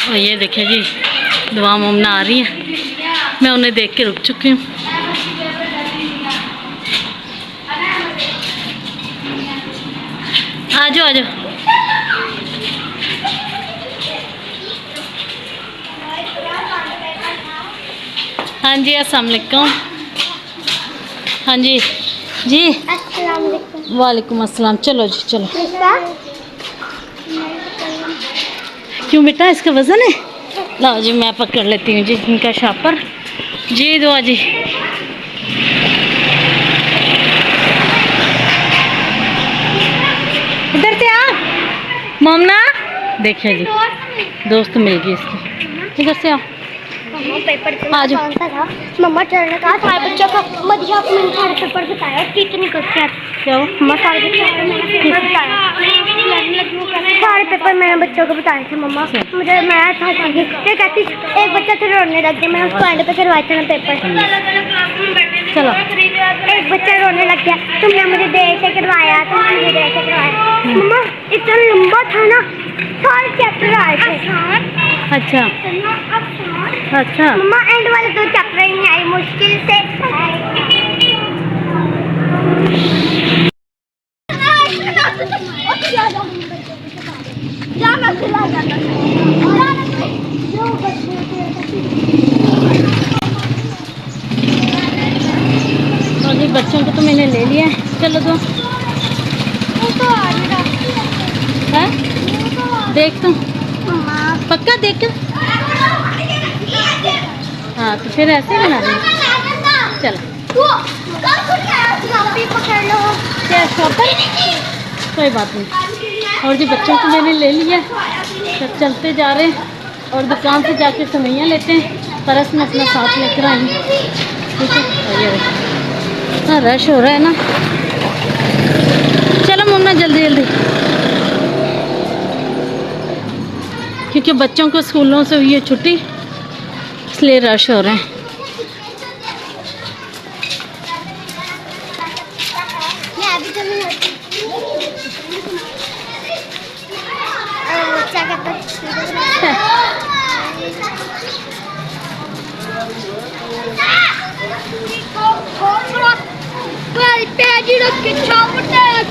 और ये देखिए जी दुआ मोमना आ रही है, मैं उन्हें देख के रुक चुकी हूँ। आ जाओ आ जाओ। हाँ जी अस्सलाम वालेकुम। हाँ जी जी वालेकुम अस्सलाम। चलो जी चलो। क्यों बेटा इसका वजन है? लाओ जी मैं पकड़ लेती हूँ जी इनका शापर। जी दुआ जी। इधर से आ मोमना। देखिए जी दोस्त मिल गई इसकी। इधर से आओ। पेपर आ जाओ। मम्मा सर ने कहा सारे बच्चों का मध्य मैंने सारे पेपर बताया कितनी कक्षा क्या हो? मम्मा सारे पेपर मैंने बच्चों को बताए थे मम्मा। मुझे मैं था ये कहती एक बच्चा फिर रोने लग गया। मैंने उसको एंड पे करवाए थे ना पेपर। चलो एक बच्चा रोने लग गया तुमने मुझे देर से करवाया तुमने मुझे देर से करवाया। मम्मा इतना लंबा था ना सारे चैप्टर आए थे। अच्छा अच्छा मम्मा एंड वाले 2 चैप्टर ही नहीं आई मुश्किल से। और जी बच्चों को तो मैंने ले लिया है। चलो तो है देख तुम पक्का देख कर। हाँ तो फिर ऐसे बना दे। चलो क्या शॉपर? कोई बात नहीं। और जी बच्चों को मैंने ले लिया। सब चलते जा रहे हैं और दुकान से जाके सवैयाँ लेते हैं। परस में अपना साथ लेकर आएंगे। ठीक है हाँ रश हो रहा है ना। चलो मोमना जल्दी जल्दी क्योंकि बच्चों को स्कूलों से हुई है छुट्टी इसलिए रश हो रहे हैं।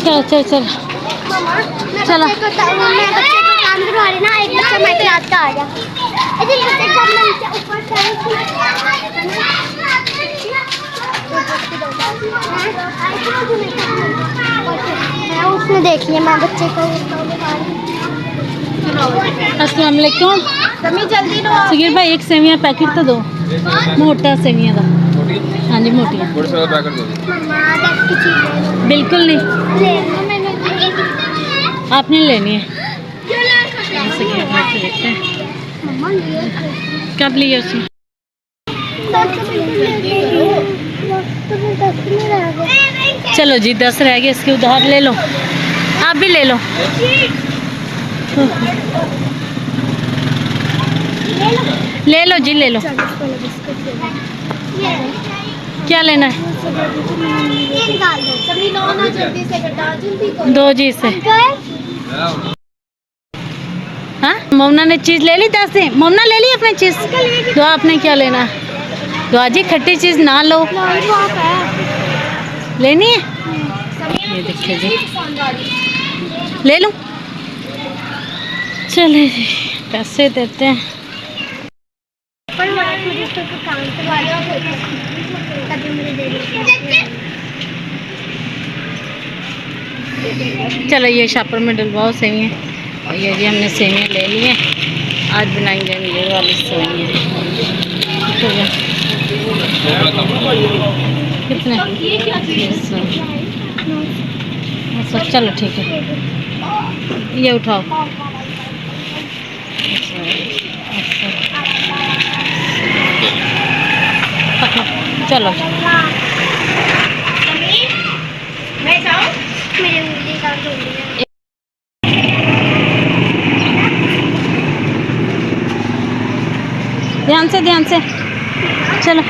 चल चल चल चलो काम करवा रही ना एक बच्चा मैं क्लास का आ गया। उसने देख लिया मैं बच्चे को। अस्सलाम वालेकुम। जल्दी लो सगीर भाई एक सेवियां पैकेट तो दो मोटा सेवियां का। हाँ जी मोटियाँ बिल्कुल नहीं आपने लेनी है। देखते हैं कब लिया उसने। चलो जी 10 रह गए इसके उधार ले लो। आप भी ले लो। ले लो जी ले लो। क्या लेना है? दो जी से। हाँ मोमना ने चीज़ ले ली 10 से। मोमना ले ली अपनी चीज़। तो आपने क्या लेना है? तो जी खट्टी चीज़ ना लो। लेनी है ये देखिए जी ले लो। चले जी पैसे देते हैं। चलो ये शापर में डलवाओ सेवियाँ। और ये जी हमने सेवियाँ ले ली हैं। आज बनाएंगे ये वाली सेवियाँ। कितने? अच्छा चलो ठीक है ये उठाओ। चलो ध्यान से चलो।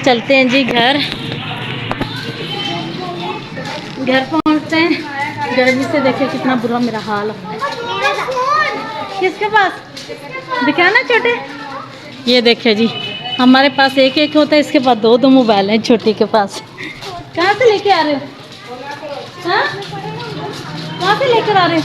चलते हैं जी घर पहुंचते हैं। गर्मी से देखिए कितना बुरा मेरा हाल है। किसके पास दिखाना छोटे? ये देखिए जी, हमारे पास एक एक होता है, इसके पास दो दो मोबाइल हैं छोटी के पास। कहाँ से लेके आ रहे हो? हाँ, कहाँ से लेकर आ रहे हो?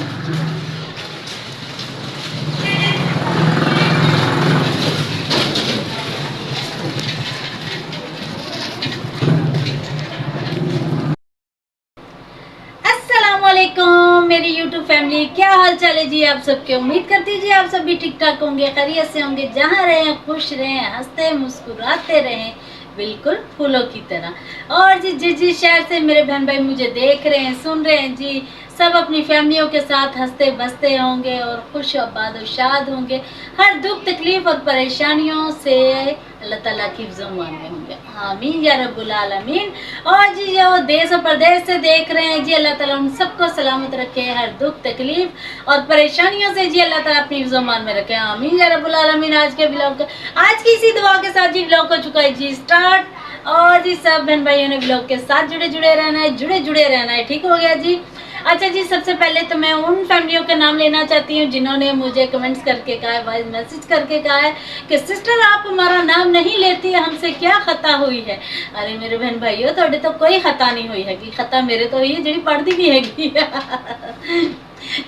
अस्सलामुअलैकुम मेरी यूट्यूब फैमिली, क्या हाल चाल है जी आप सबके। उम्मीद करती जी आप सब भी ठीक ठाक होंगे, खैरियत से होंगे, जहाँ रहें खुश रहें, हंसते मुस्कुराते रहें, बिल्कुल फूलों की तरह। और जी जिस शहर से मेरे बहन भाई मुझे देख रहे हैं सुन रहे हैं जी, सब अपनी फैमिलियों के साथ हंसते बसते होंगे और खुश आबाद और शाद होंगे। हर दुख तकलीफ और परेशानियों से अल्लाह ताला की ज़ुबान में होंगे, आमीन या रब्बुल आलमीन। और जी जो देश और प्रदेश से देख रहे हैं जी, अल्लाह ताला उन सबको सलामत रखे, हर दुख तकलीफ और परेशानियों से जी अल्लाह ताला अपनी ज़ुबान में रखे, आमीन या रब्बुल आलमीन। आज के ब्लॉग को आज की इसी दुआ के साथ जी ब्लॉग को चुका है जी स्टार्ट। और जी सब बहन भाइयों ने ब्लॉग के साथ जुड़े रहना है, जुड़े रहना है, ठीक हो गया जी। अच्छा जी, सबसे पहले तो मैं उन फैमिलियों के नाम लेना चाहती हूँ जिन्होंने मुझे कमेंट्स करके कहा है, वॉइस मैसेज करके कहा है कि सिस्टर आप हमारा नाम नहीं लेती है, हमसे क्या खता हुई है। अरे मेरे बहन भाइयों, थोड़े तो कोई खता नहीं हुई हैगी, खता मेरे तो हुई है जी पढ़ती नहीं हैगी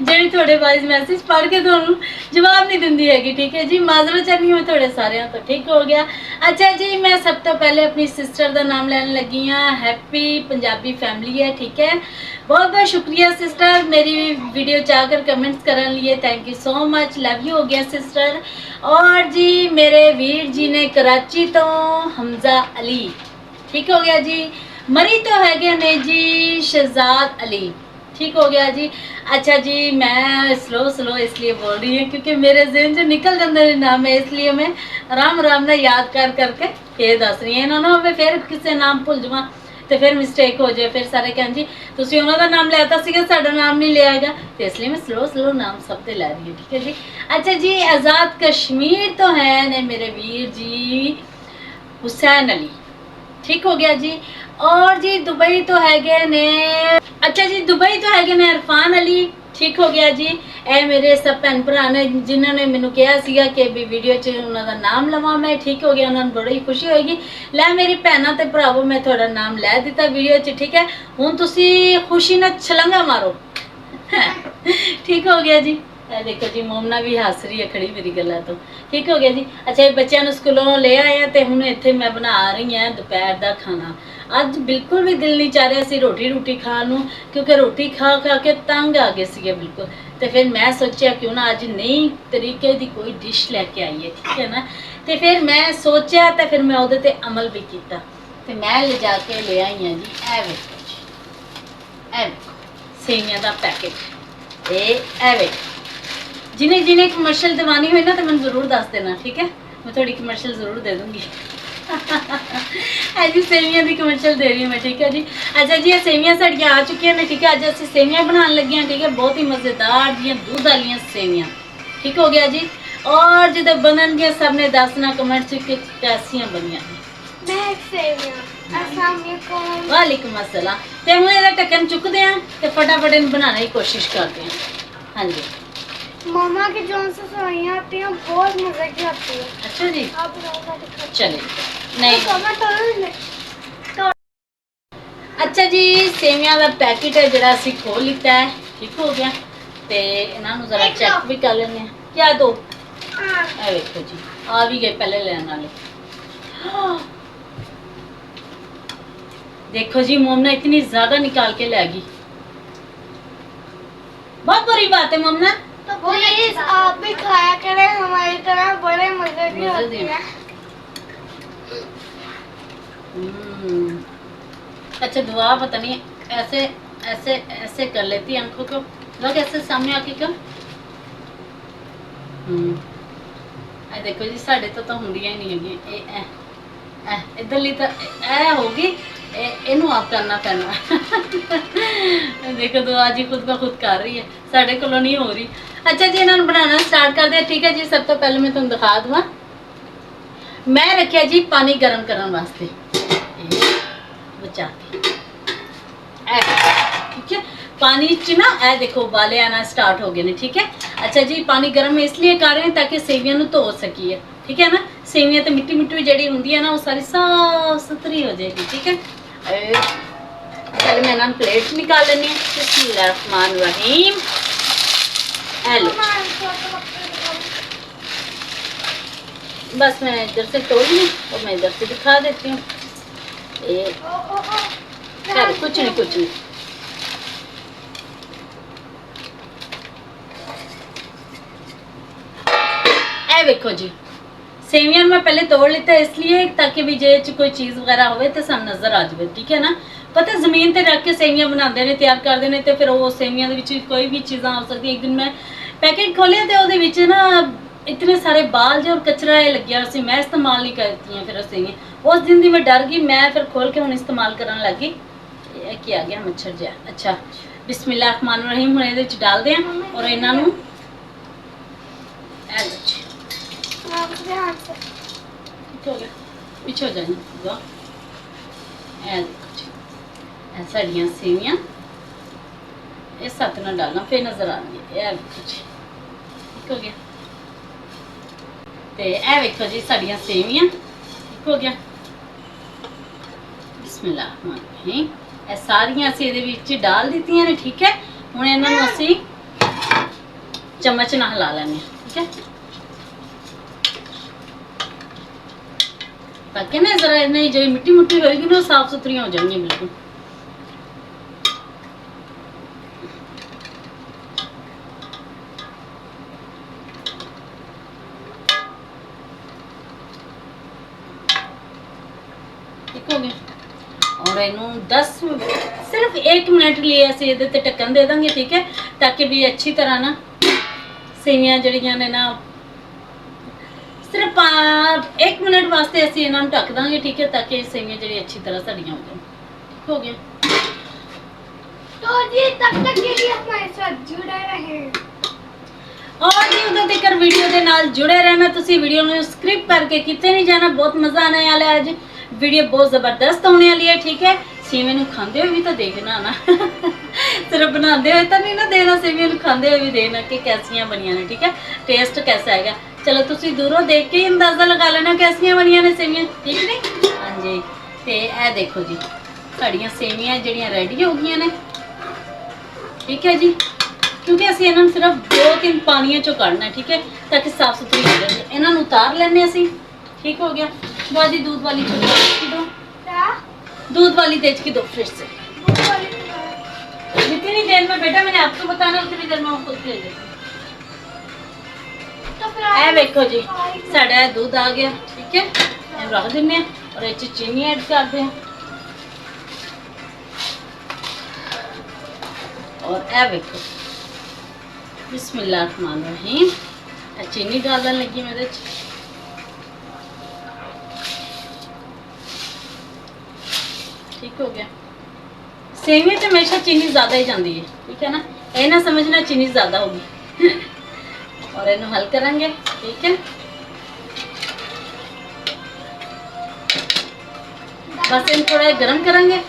जी थोड़े वॉइस मैसेज पढ़ के दोनों जवाब नहीं दिंदी हैगी, ठीक है जी। माजरत चाहनी हूँ थोड़े सारे तो ठीक हो गया। अच्छा जी, मैं सब तो पहले अपनी सिस्टर का नाम लेने लगी हाँ। हैप्पी पंजाबी फैमिली है, ठीक है। बहुत बहुत शुक्रिया सिस्टर, मेरी वीडियो चाहकर कमेंट्स करने लिए, thank you so much, love you हो गया सिस्टर। और जी मेरे वीर जी ने कराची तो हमजा अली, ठीक हो गया जी। मरी तो है ने जी शहजाद अली, ठीक हो गया जी। अच्छा जी, मैं स्लो इसलिए बोल रही हूँ क्योंकि मेरे ज़हन से निकल जाते नाम है, इसलिए मैं आराम ना याद करके फिर दस रही है। इन्होंने फिर किसी नाम भुल जावा तो फिर मिसटेक हो जाए, फिर सारे कहन जी तुसी उन्होंने नाम लिया सीगा, साडा नाम नहीं लिया हैगा, तो इसलिए मैं स्लो नाम सब ते लै रही हूँ, ठीक है जी। अच्छा जी, आज़ाद कश्मीर तो है ने मेरे वीर जी हुसैन अली, ठीक हो गया जी। और जी दुबई तो है ने, अच्छा जी दुबई तो है ने इरफान अली, ठीक हो गया जी। ए मेरे सब भैन भरा ने जिन्होंने मैनू कहा सीगा कि भी वीडियो च उन्होंने नाम लवां मैं, ठीक हो गया, उन्होंने बड़ी खुशी होगी। लै मेरी भैनों ते भरावो मैं थोड़ा नाम लै दिता वीडियो च, ठीक है। हुण तुसी खुशी ना छलंगा मारो ठीक हो गया जी। देखो जी मोमना भी हस रही है खड़ी मेरी गल्लां तो, ठीक हो गया जी। अच्छा बच्चों स्कूलों ले आए तो हुण इत्थे मैं बना रही हाँ दोपहर का खाना। अज बिल्कुल भी दिल नहीं चाह रहा सी रोटी खाने, क्योंकि रोटी खा के तंग आ गए थे बिल्कुल। तो फिर मैं सोचा क्यों ना अज नई तरीके की कोई डिश लैके आई है, ठीक है ना। तो फिर मैं सोचा तो फिर मैं उहदे ते अमल भी किया, तो मैं ले जाके ले आई हाँ जी ए वेखो जी, ए वेखो सेवियां का पैकेट, ए वेखो। जिन्हें जिन्हें कमर्शियल दिवानी हुई ना तो मैं ज़रूर दस देना, ठीक है, मैं थोड़ी कमर्शियल ज़रूर दे दूँगी जी सेवियां की कमर्शियल दे रही हूँ मैं, ठीक है जी। अच्छा जी सेवियां साड़ियाँ आ चुकी हैं, ठीक है। अज असी सेवियां बनाने लगे हैं, ठीक है, बहुत ही मज़ेदार जी दूध वाली सेवियां, ठीक हो गया जी। और जो बनन गया सब ने दसना कमेंट कि कैसियां बनिया। वालेकुम अस्सलाम। तो हम इसका ढक्कन चुकते हैं तो फटाफट इन बनाने की कोशिश करते हैं। हाँ जी मामा की जो से सवाइयाँ आती हैं बहुत मजे की आती है। अच्छा जी आप चलिए नहीं तो अच्छा जी सेवियां का पैकेट है जरा असी खोल लिता है, ठीक हो गया। तो इन्हों जरा चेक भी कर लेने क्या दो देखो जी आ भी गए पहले लेने वाले। देखो जी मोमना इतनी ज्यादा निकाल के ले गई, बहुत बुरी बात है मोमना। तो प्लीज आप भी खाया करें हमारी तरह, बड़े मजे की होती है। अच्छा दुआ पता नहीं ऐसे ऐसे ऐसे कर लेती आंखों को, लग ऐसे सामने आके क्यों। देखो जी साढ़े तो होंदियां ही नहीं है, इधरली तो ए होगी, इनू आप करना पैना देखो दुआ जी खुद ब खुद कर रही है, साढ़े कोलों नहीं हो रही। अच्छा जी इन्होंने बनाना स्टार्ट कर दिया, ठीक है जी। सब तो पहले मैं तुम दिखा दूँ, मैं रखिया जी पानी गर्म करने वास्ते, जाके ठीक है। पानी च ना ए देखो उबाले आना स्टार्ट हो गए ने ठीक है। अच्छा जी पानी गर्म इसलिए कर रहे हैं ताकि सेवियां नु धो सकीए ठीक है ना। सेवियां तो मिट्टी मिट्टी जड़ी होंदी है ना वो सारी साफ सुथरी हो जाएगी ठीक है। पहले मैं ना प्लेट निकाल लेनी है। बिस्मिल्लाहिर्रहमानिर्रहीम। हेलो बस मैं इधर से तोड़ लूँ और मैं इधर से दिखा देती हूँ। चलो कुछ नहीं कुछ नहीं। ए देखो जी सेवियां मैं पहले तोड़ लेता इसलिए ताकि भी जे कोई चीज़ वगैरह हो तो सन नज़र आ जाए ठीक है ना। पता जमीन ते रख के सेवियां बनाते ने तैयार करते हैं तो फिर वो सेवियां दे विच कोई भी चीज़ां हो सकती। एक दिन मैं पैकेट खोलिया तो ਉਹਦੇ ਵਿੱਚ ना इतने सारे बाल जो और कचरा लग्या सी मैं इस्तेमाल नहीं करती फिर सेवियां। उस दिन दी मैं डर गई मैं फिर खोल के हुण इस्तेमाल करन लगी। ये की आ गया मच्छर जिहा। अच्छा बिस्मिल्लाहिर्रहमानिर्रहीम हुण ਇਹਦੇ ਵਿੱਚ डालदे हैं और इन्हां नूं ऐ लो पीछे हो जाएंगे साड़ियाँ सेवियां इस हथ ना डालना फिर नजर आएंगे। ठीक हो गया ते ए वेखो जी साड़ियाँ सेवियां ठीक हो गया। बिस्मिल्लाहिर्रहमानिर्रहीम ए सारियां असीं इहदे विच डाल दित्तियां ने ठीक है। हुण इन्हां नूं असीं चम्मच नाल हिला लैणे ठीक है ताकि ना जरा नहीं जो मिट्टी मुट्टी होएगी ना साफ सुथरी हो जाएंगी बिल्कुल। ठीक हो गया और इनू 10 सिर्फ 1 मिनट लिए असं ये ढक्कन दे देंगे ठीक है ताकि भी अच्छी तरह ना सेवियां जड़ियां ने ना सिर्फ 1 मिनट वास्ते असं इन्होंने ढक देंगे ठीक है ताकि सेवियां जी अच्छी तरह सड़ियां हो जाए। ठीक हो गया तो जी तब तक के लिए हमारे साथ जुड़े रहें और जी उधर तक वीडियो के नाल जुड़े रहना। तुसी वीडियो में स्क्रिप करके कितने नहीं जाना बहुत मजा आने वाला है। आज वीडियो बहुत जबरदस्त होने वाली है ठीक है। सेवियां नूं खांदे हुए भी तो देखना ना सिर्फ बनाते हुए तो नहीं ना देना सेवियां नूं खांदे हुए भी देखना कि कैसियां बनियां ने ठीक है टेस्ट कैसा आएगा। चलो तुसी दूरों देख के ही अंदाजा लगा लेना कैसियां बनियां ने सेवियां ठीक नहीं। हाँ जी तो यह देखो जी साड़ियाँ सेवियां जड़ियाँ रेडी हो गई ने ठीक है जी क्योंकि असं इन्होंने सिर्फ 2-3 पानियों चो काढ़ना है ठीक है ताकि साफ सुथरी हो जाए। इन्होंने उतार लेने असी ठीक हो गया। बाजी दूध वाली दो दूध वाली तेज की दो फ्रिज से जितनी देर में बेटा मैंने आपको बताना उतनी देर में हम खुद ले लेती। ए देखो जी साढ़ा दूध आ गया ठीक है रख देने और ये चीनी ऐड कर दें और ए देखो बिस्मिल्लाहिर्रहमानिर्रहीम चीनी डालने लगी मेरे ठीक हो गया। सेवियां तो हमेशा चीनी ज़्यादा ही जाती है ठीक है ना ये ना समझना चीनी ज़्यादा होगी और इन्हें हल करेंगे ठीक है। बस इन थोड़ा गर्म करेंगे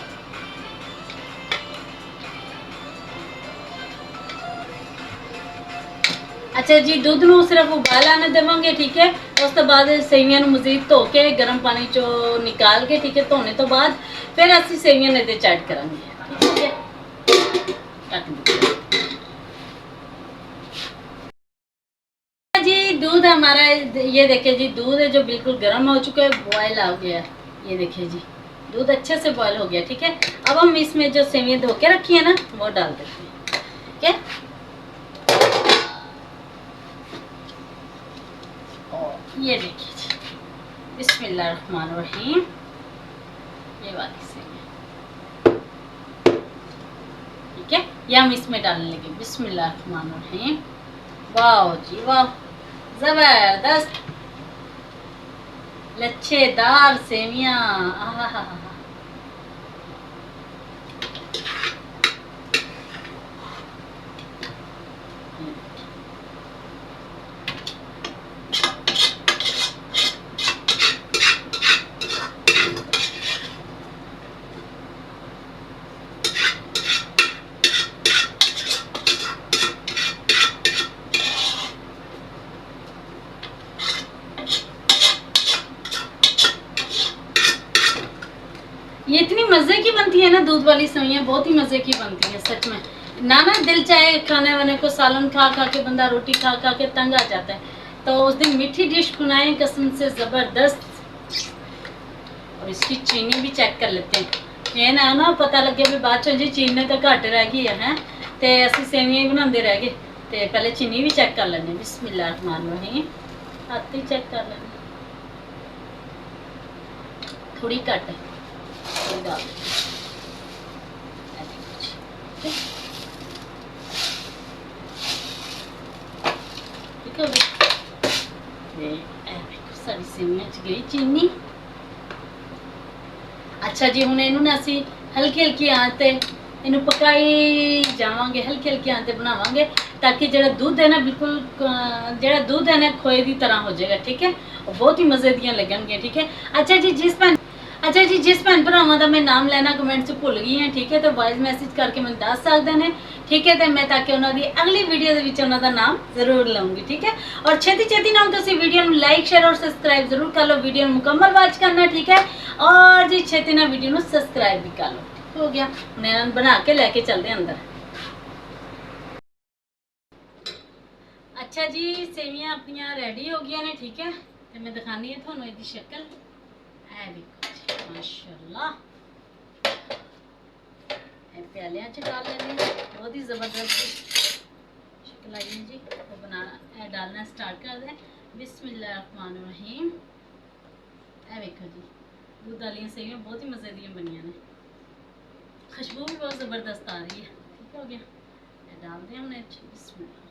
अच्छा जी दूध नूं सिर्फ उबाल आने देवांगे ठीक है। उस तो बाद सेवियां नूं मजीद धो के गर्म पानी चो निकाल के ठीक है धोने तो बाद फिर असीं सेवियां ने दे ऐड करांगे ठीक हो गया। जी दूध हमारा ये देखिए जी दूध है जो बिल्कुल गर्म हो चुका है बॉयल आ गया ये देखिए जी दूध अच्छे से बॉयल हो गया ठीक है। अब हम इसमें जो सेवियां धो के रखी है ना वो डाल देते हैं ठीक है। ये देखिए बिस्मिल्लाहिर्रहमानिर्रहीम ये वाली सेवियां ठीक है ये हम इसमें डालने लगे बिस्मिल्लाहिर्रहमानिर्रहीम। वाह जी वाह जबरदस्त लच्छेदार सेवियां आहा मज़े की बनती है ना दूध वाली सेवइयाँ, बहुत ही मज़े की बनती है सच में। ना दिल चाहे खाने वाने को, सालन खा खा के बंदा, रोटी खा खा के तंग आ जाता है, तो उस दिन मीठी डिश बनाए कसम से ज़बरदस्त। और इसकी चीनी भी चेक कर लेते हैं, ये ना पता लगे भी बाद जी चीनी तो घट रह गई है तो असं सेवियाँ बनाते रह गए। तो पहले चीनी भी चेक कर लें, बिस्मिल्लाहिर्रहमानिर्रहीम। हाथ ही चेक कर लें, थोड़ी घट है, थोड़ी डाल ठीक हो गई। सारी सेवियां च गई चीनी। अच्छा जी, हुण इनू ना असी हल्की हल्की आंच ते इनू पकाई जावांगे, हल्की हल्की आंच ते बनावांगे, ताकि जेड़ा दूध है ना बिल्कुल जेड़ा दूध है ना खोए की तरह हो जाएगा। ठीक है, और बहुत ही मज़े दियां लगणगियां। ठीक है। अच्छा जी, जिस भैन भरावां दा मैं नाम लेना कमेंट च भुल गई हां, ठीक है, तो वॉइस मैसेज करके मैं दस सकते हैं। ठीक है, तो मैं ताकि उन्होंने अगली वीडियो के विच उन्हों दा नाम जरूर लूँगी। ठीक है, और छेती नाम तुसीं वीडियो में लाइक शेयर और सब्सक्राइब जरूर कर लो, वीडियो मुकम्मल वॉच करना। ठीक है, और जी छेती ना वीडियो में सब्सक्राइब भी कर लो। ठीक हो गया, मैं बना के लेके चलते हैं अंदर। अच्छा जी, सेवियां अपनियां रेडी हो गई ने। ठीक है, तो मैं दिखानी है थोनों इसकी शक्ल। है भी माशाल्लाह, प्यालियां च डाल लेने, बहुत ही ज़बरदस्त शक्ल आई है जी। तो बनाना डालना स्टार्ट कर दें। बिस्मिल्लाहिर्रहमानिर्रहीम। ए वेखो जी, दूध वाली सेवियां बहुत ही मज़े दी बनिया ने, खुशबू भी बहुत ज़बरदस्त आ रही है। ठीक हो गया, डाल दें हमने। बिस्मिल्लाह,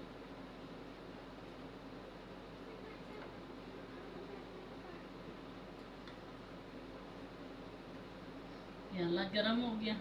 अल्लाह गरम हो गया।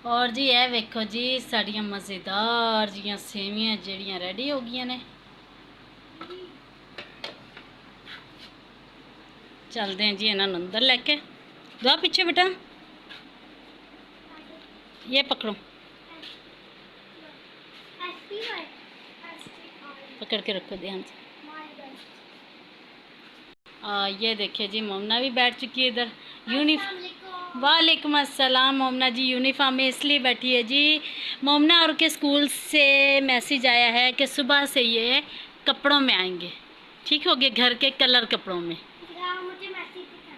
और जी ये वेखो जी, साड़ियाँ मज़ेदार जियां सेवियां जड़ियाँ रेडी हो गई ने। चलते हैं जी इन्होंने अंदर लेके। दो पीछे बेटा, ये पकड़ो, पकड़ के रखो ध्यान से। ये देखिए जी, मोमना भी बैठ चुकी है इधर यूनिफॉर्म। वालेकुम अस्सलाम। मोमना जी यूनिफॉर्म में इसलिए बैठी है जी, मोमना और के स्कूल से मैसेज आया है कि सुबह से ये कपड़ों में आएंगे। ठीक हो गया, घर के कलर कपड़ों में।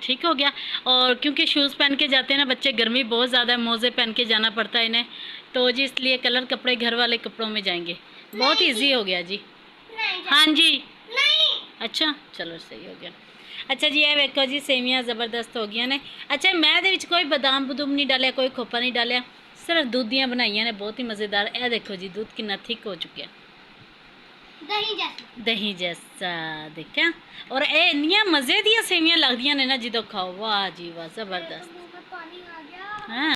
ठीक हो गया, और क्योंकि शूज़ पहन के जाते हैं ना बच्चे, गर्मी बहुत ज़्यादा है, मोज़े पहन के जाना पड़ता है इन्हें, तो जी इसलिए कलर कपड़े घर वाले कपड़ों में जाएंगे। बहुत ईजी हो गया जी। हाँ जी, अच्छा चलो सही हो गया। अच्छा जी, ये वेखो जी, सेवियां ज़बरदस्त हो गई ने। अच्छा, मैं दे विच कोई बादाम बदूम नहीं डालिया, कोई खोपा नहीं डालिया, सिर्फ दूध दियाँ बनाइया ने, बहुत ही मज़ेदार। ये देखो जी, दूध कितना थिक हो चुका, दही जैसा देखा। और ये इन्नियां मज़े दियां सेवियां लगदियां ने ना, जो खाओ, वाह जी वाह, ज़बरदस्त। हाँ।